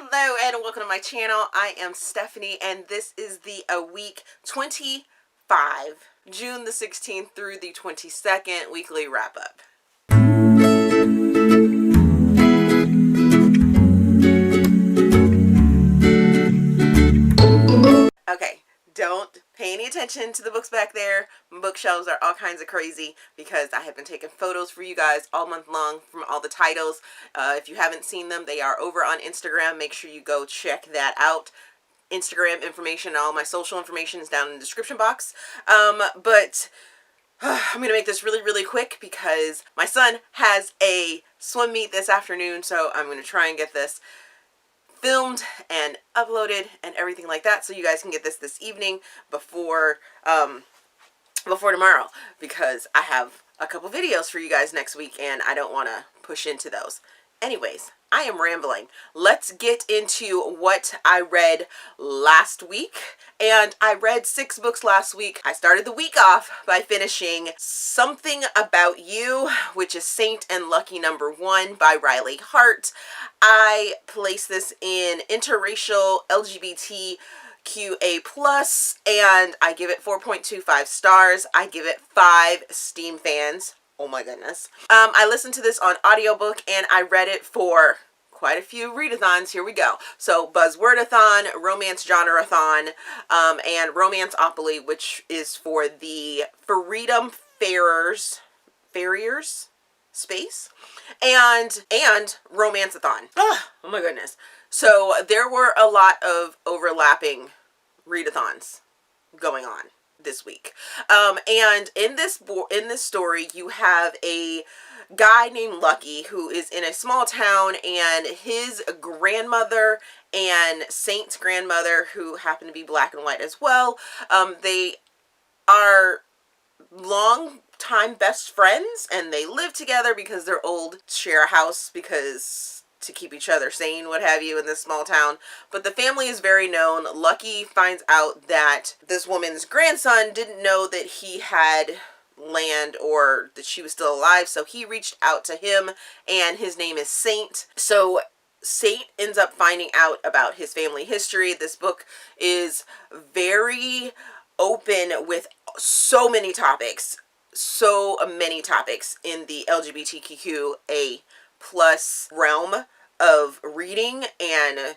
Hello and welcome to my channel. I am Stephanie and this is the week 25, June the 16th through the 22nd weekly wrap up. Okay, don't pay any attention to the books back there. My bookshelves are all kinds of crazy because I have been taking photos for you guys all month long from all the titles. If you haven't seen them, they are over on Instagram. Make sure you go check that out. Instagram information, all my social information is down in the description box. But I'm going to make this really quick because my son has a swim meet this afternoon, so I'm going to try and get this filmed and uploaded and everything like that so you guys can get this evening before tomorrow, because I have a couple videos for you guys next week and I don't want to push into those. Anyways, I am rambling. Let's get into what I read last week. And I read 6 books last week. I started the week off by finishing Something About You, which is Saint and Lucky #1 by Hart. I place this in interracial LGBTQA+, and I give it 4.25 stars. I give it 5 Steam fans. Oh my goodness. I listened to this on audiobook and I read it for quite a few readathons. Here we go. So Buzzwordathon, Romance Genre-a-thon, and Romanceopoly, which is for the Freedom Farriers space, and Romanceathon. Oh my goodness. So there were a lot of overlapping readathons going on this week. And in this story, you have a guy named Lucky who is in a small town, and his grandmother and Saint's grandmother, who happen to be black and white as well, they are long-time best friends, and they live together because they're old, share a house because to keep each other sane, what have you, in this small town. But the family is very known. Lucky finds out that this woman's grandson didn't know that he had land or that she was still alive, so he reached out to him, and his name is Saint. So Saint ends up finding out about his family history. This book is very open with so many topics in the LGBTQA+ realm of reading and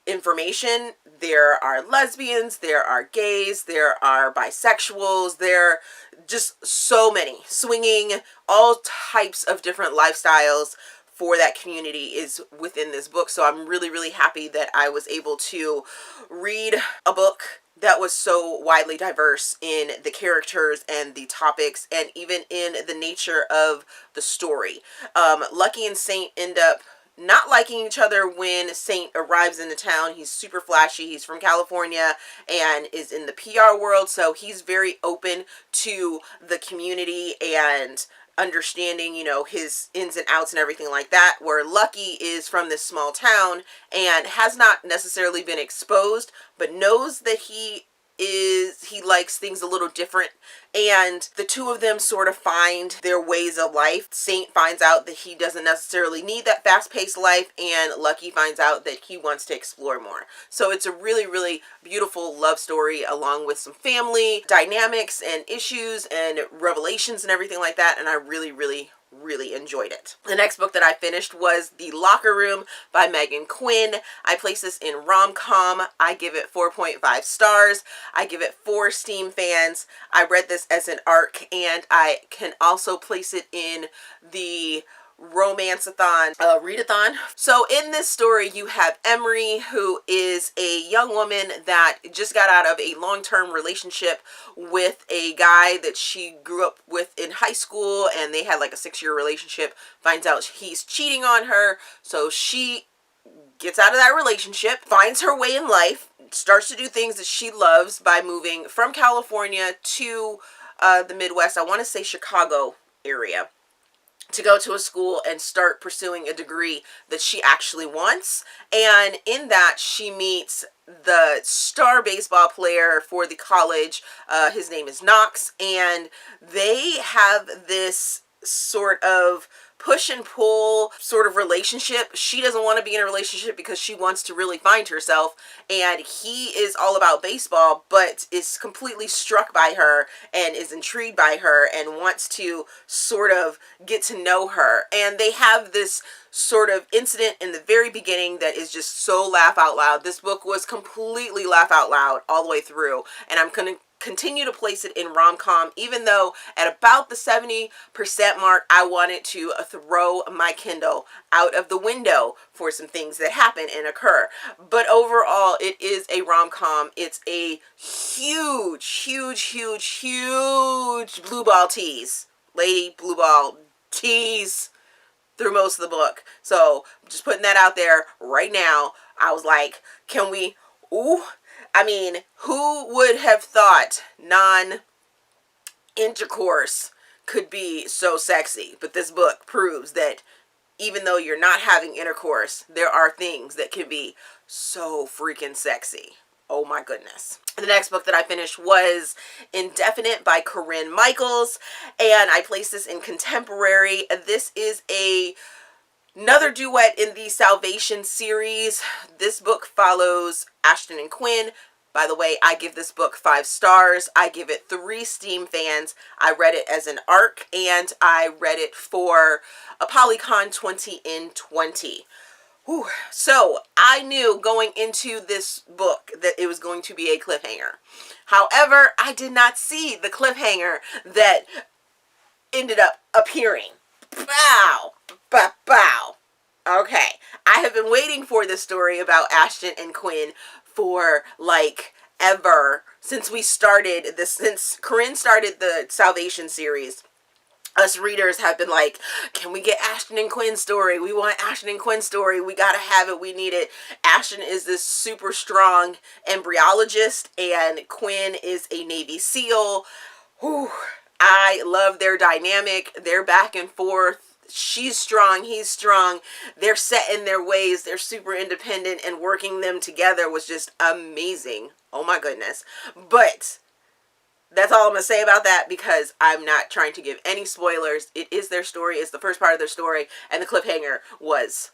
information. There are lesbians, there are gays, there are bisexuals, there are just so many, swinging, all types of different lifestyles for that community is within this book. So I'm really happy that I was able to read a book that was so widely diverse in the characters and the topics and even in the nature of the story. Lucky and Saint end up not liking each other when Saint arrives in the town. He's super flashy. He's from California and is in the PR world, so he's very open to the community and understanding, you know, his ins and outs and everything like that, where Lucky is from this small town and has not necessarily been exposed, but knows that he likes things a little different, and the two of them sort of find their ways of life. Saint finds out that he doesn't necessarily need that fast-paced life, and Lucky finds out that he wants to explore more. So it's a really beautiful love story, along with some family dynamics and issues and revelations and everything like that, and I really enjoyed it. The next book that I finished was The Locker Room by Meghan Quinn. I place this in rom-com. I give it 4.5 stars. I give it 4 Steam fans. I read this as an arc, and I can also place it in the Romanceathon readathon. So in this story you have Emery, who is a young woman that just got out of a long-term relationship with a guy that she grew up with in high school, and they had like a 6-year relationship. Finds out he's cheating on her, so she gets out of that relationship, finds her way in life, starts to do things that she loves by moving from California to the Midwest, I want to say Chicago area, to go to a school and start pursuing a degree that she actually wants. And in that, she meets the star baseball player for the college. His name is Knox, and they have this sort of push and pull sort of relationship. She doesn't want to be in a relationship because she wants to really find herself, and he is all about baseball but is completely struck by her and is intrigued by her and wants to sort of get to know her. And they have this sort of incident in the very beginning that is just so laugh out loud. This book was completely laugh out loud all the way through, and I'm gonna continue to place it in rom-com, even though at about the 70% mark I wanted to throw my Kindle out of the window for some things that happen and occur. But overall, it is a rom-com. It's a huge blue ball tease, lady blue ball tease through most of the book. So just putting that out there right now. I was like, can we, ooh, I mean, who would have thought non-intercourse could be so sexy? But this book proves that even though you're not having intercourse, there are things that can be so freaking sexy. Oh my goodness. The next book that I finished was Indefinite by Corinne Michaels, and I placed this in contemporary. This is another duet in the Salvation series. This book follows Ashton and Quinn. By the way, I give this book 5 stars. I give it 3 Steam fans. I read it as an ARC, and I read it for a Polycon 20 in 20. Whew. So I knew going into this book that it was going to be a cliffhanger. However, I did not see the cliffhanger that ended up appearing. Bow, bow, bow. Okay, I have been waiting for this story about Ashton and Quinn for like ever since we started this, since Corinne started the Salvation series. Us readers have been like, can we get Ashton and Quinn's story? We want Ashton and Quinn's story. We gotta have it. We need it. Ashton is this super strong embryologist, and Quinn is a Navy SEAL. Whew. I love their dynamic. Their back and forth. She's strong, he's strong. They're set in their ways. They're super independent, and working them together was just amazing. Oh my goodness. But that's all I'm going to say about that, because I'm not trying to give any spoilers. It is their story. It's the first part of their story, and the cliffhanger was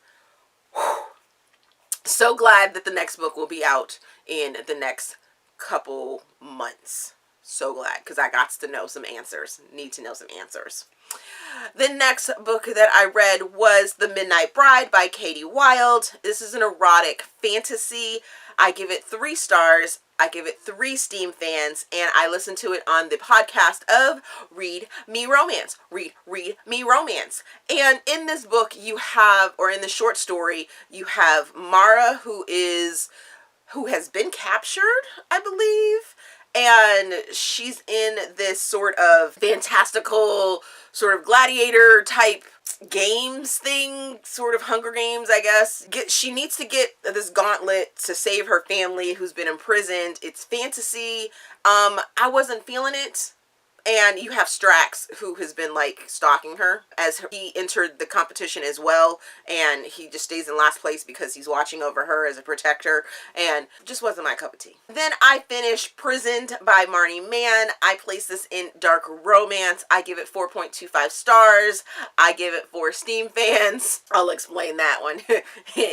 so glad that the next book will be out in the next couple months. So glad, because I got to know some answers. Need to know some answers. The next book that I read was The Midnight Bride by Kati Wilde. This is an erotic fantasy. I give it 3 stars. I give it 3 Steam fans, and I listened to it on the podcast of Read Me Romance. Read Me Romance. And in this book you have, or in the short story, you have Mara, who has been captured, I believe. And she's in this sort of fantastical, sort of gladiator type games thing, sort of Hunger Games, I guess. She needs to get this gauntlet to save her family who's been imprisoned. It's fantasy. I wasn't feeling it. And you have Strax, who has been like stalking her as he entered the competition as well, and he just stays in last place because he's watching over her as a protector, and just wasn't my cup of tea. Then I finished Prisoned by Mann. I place this in dark romance. I give it 4.25 stars. I give it 4 Steam fans. I'll explain that one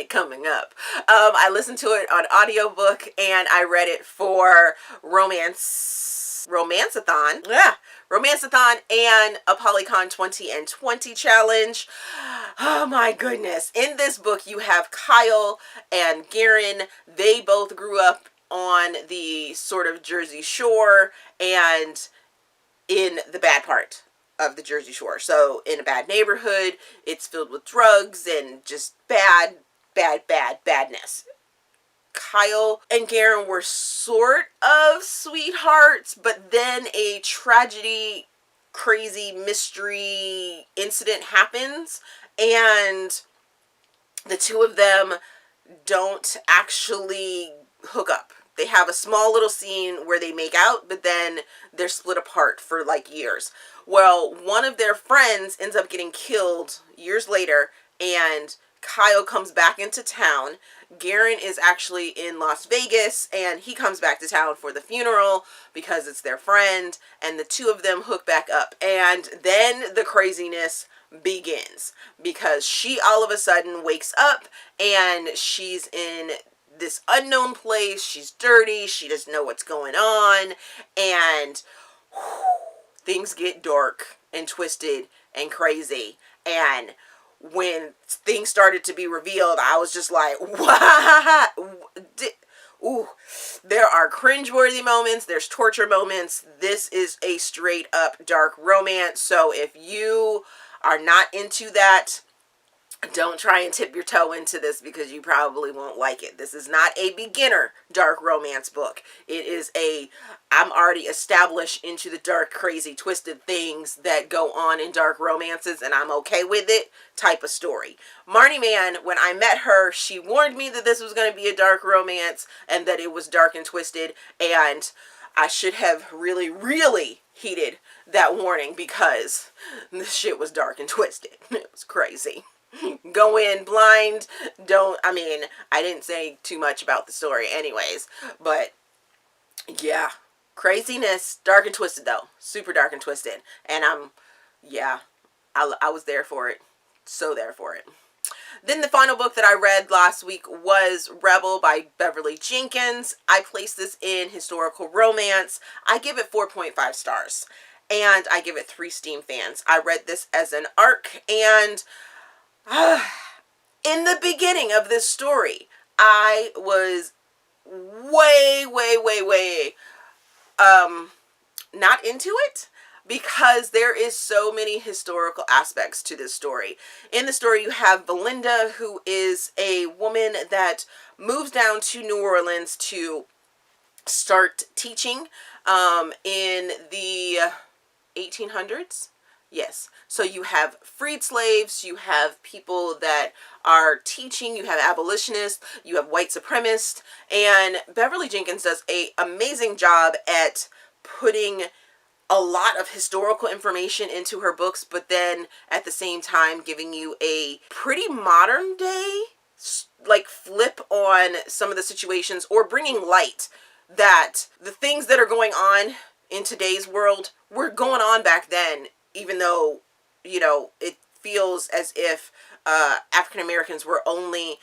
coming up. I listened to it on audiobook, and I read it for Romanceathon and a Polycon 20 and 20 challenge. Oh my goodness. In this book you have Kyle and Garen. They both grew up on the sort of Jersey Shore and in the bad part of the Jersey Shore. So in a bad neighborhood, it's filled with drugs and just badness. Kyle and Garen were sort of sweethearts, but then a tragedy, crazy mystery incident happens, and the two of them don't actually hook up. They have a small little scene where they make out, but then they're split apart for like years. Well, one of their friends ends up getting killed years later, and Kyle comes back into town. Garen is actually in Las Vegas, and he comes back to town for the funeral because it's their friend, and the two of them hook back up. And then the craziness begins, because she all of a sudden wakes up and she's in this unknown place. She's dirty. She doesn't know what's going on. And things get dark and twisted and crazy. And when things started to be revealed, I was just like, what? Ooh, there are cringeworthy moments. There's torture moments. This is a straight up dark romance. So if you are not into that, don't try and tip your toe into this, because you probably won't like it. This is not a beginner dark romance book. It is I'm already established into the dark, crazy, twisted things that go on in dark romances, and I'm okay with it type of story. Marnie Mann, when I met her, she warned me that this was going to be a dark romance and that it was dark and twisted, and I should have really, really heeded that warning, because this shit was dark and twisted. It was crazy. Go in blind. I didn't say too much about the story anyways, but yeah, craziness, dark and twisted though, super dark and twisted, and I was there for it, so there for it. Then the final book that I read last week was Rebel by Beverly Jenkins. I placed this in historical romance. I give it 4.5 stars, and I give it 3 Steam fans. I read this as an arc, and in the beginning of this story, I was way not into it, because there is so many historical aspects to this story. In the story, you have Belinda, who is a woman that moves down to New Orleans to start teaching in the 1800s. Yes. So you have freed slaves, you have people that are teaching, you have abolitionists, you have white supremacists, and Beverly Jenkins does an amazing job at putting a lot of historical information into her books, but then at the same time giving you a pretty modern day like flip on some of the situations, or bringing light that the things that are going on in today's world were going on back then, even though, you know, it feels as if African Americans were only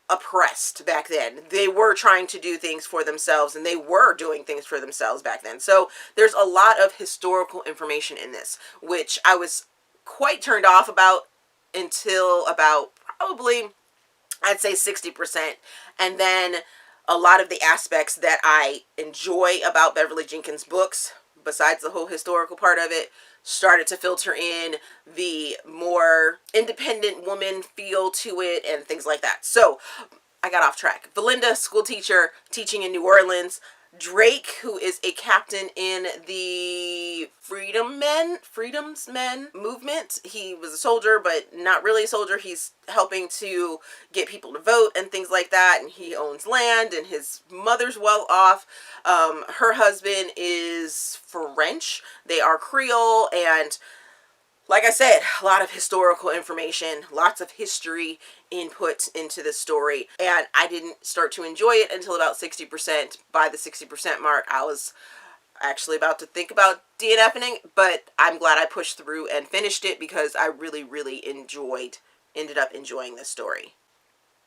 oppressed back then. They were trying to do things for themselves, and they were doing things for themselves back then. So there's a lot of historical information in this, which I was quite turned off about until about probably, I'd say 60%. And then a lot of the aspects that I enjoy about Beverly Jenkins' books, besides the whole historical part of it, started to filter in the more independent woman feel to it and things like that. So I got off track. Belinda, school teacher, teaching in New Orleans. Drake, who is a captain in the Freedom's Men movement. He was a soldier, but not really a soldier. He's helping to get people to vote and things like that. And he owns land, and his mother's well off. Her husband is French. They are Creole, and like I said, a lot of historical information, lots of history input into the story, and I didn't start to enjoy it until about 60%. By the 60% mark, I was actually about to think about DNFing, but I'm glad I pushed through and finished it, because I really ended up enjoying this story,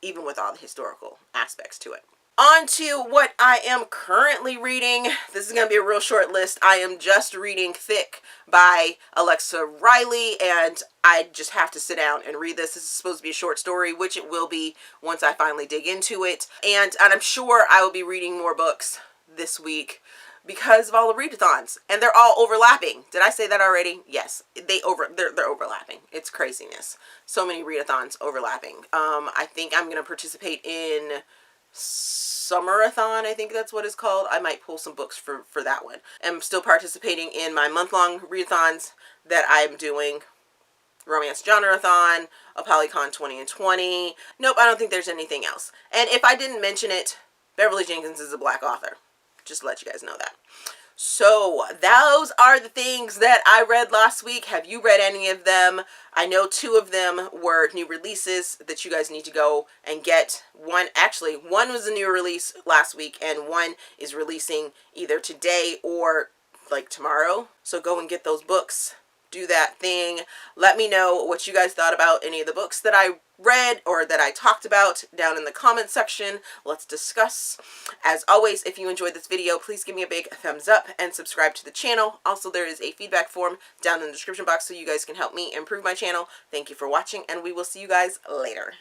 even with all the historical aspects to it. On to what I am currently reading. This is going to be a real short list. I am just reading Thick by Alexa Riley, and I just have to sit down and read this. This is supposed to be a short story, which it will be once I finally dig into it. And I'm sure I will be reading more books this week because of all the readathons, and they're all overlapping. Did I say that already? Yes, they're overlapping. It's craziness. So many readathons overlapping. I think I'm going to participate in Summerathon, I think that's what it's called. I might pull some books for that one. I'm still participating in my month-long readathons that I'm doing. Romance Genreathon, Apolycon 20 and 20. Nope, I don't think there's anything else. And if I didn't mention it, Beverly Jenkins is a Black author. Just to let you guys know that. So those are the things that I read last week. Have you read any of them? I know 2 of them were new releases that you guys need to go and get. One was a new release last week, and one is releasing either today or like tomorrow. So go and get those books. do that thing. Let me know what you guys thought about any of the books that I read or that I talked about down in the comment section. Let's discuss. As always, if you enjoyed this video, please give me a big thumbs up and subscribe to the channel. Also, there is a feedback form down in the description box so you guys can help me improve my channel. Thank you for watching, and we will see you guys later.